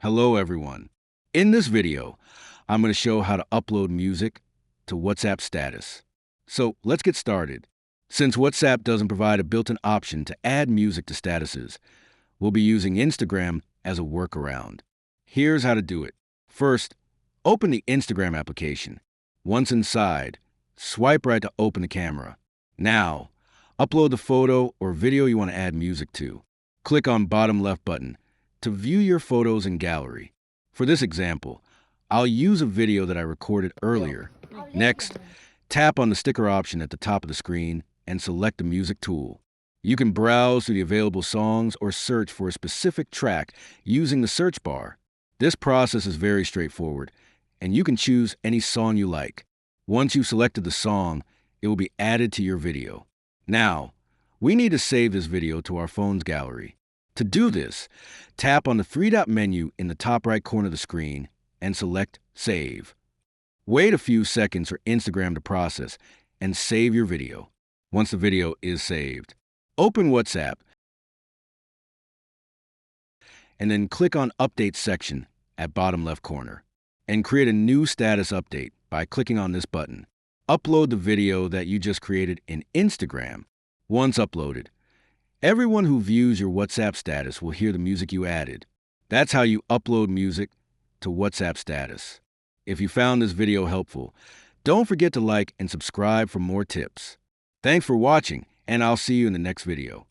Hello, everyone. In this video, I'm going to show how to upload music to WhatsApp status. So let's get started. Since WhatsApp doesn't provide a built-in option to add music to statuses, we'll be using Instagram as a workaround. Here's how to do it. First, open the Instagram application. Once inside, swipe right to open the camera. Now, upload the photo or video you want to add music to. Click on bottom left button to view your photos in gallery. For this example, I'll use a video that I recorded earlier. Next, tap on the sticker option at the top of the screen and select the music tool. You can browse through the available songs or search for a specific track using the search bar. This process is very straightforward, and you can choose any song you like. Once you've selected the song, it will be added to your video. Now, we need to save this video to our phone's gallery. To do this, tap on the three-dot menu in the top right corner of the screen and select Save. Wait a few seconds for Instagram to process and save your video. Once the video is saved, open WhatsApp and then click on Update section at bottom left corner and create a new status update by clicking on this button. Upload the video that you just created in Instagram. Once uploaded, everyone who views your WhatsApp status will hear the music you added. That's how you upload music to WhatsApp status. If you found this video helpful, don't forget to like and subscribe for more tips. Thanks for watching, and I'll see you in the next video.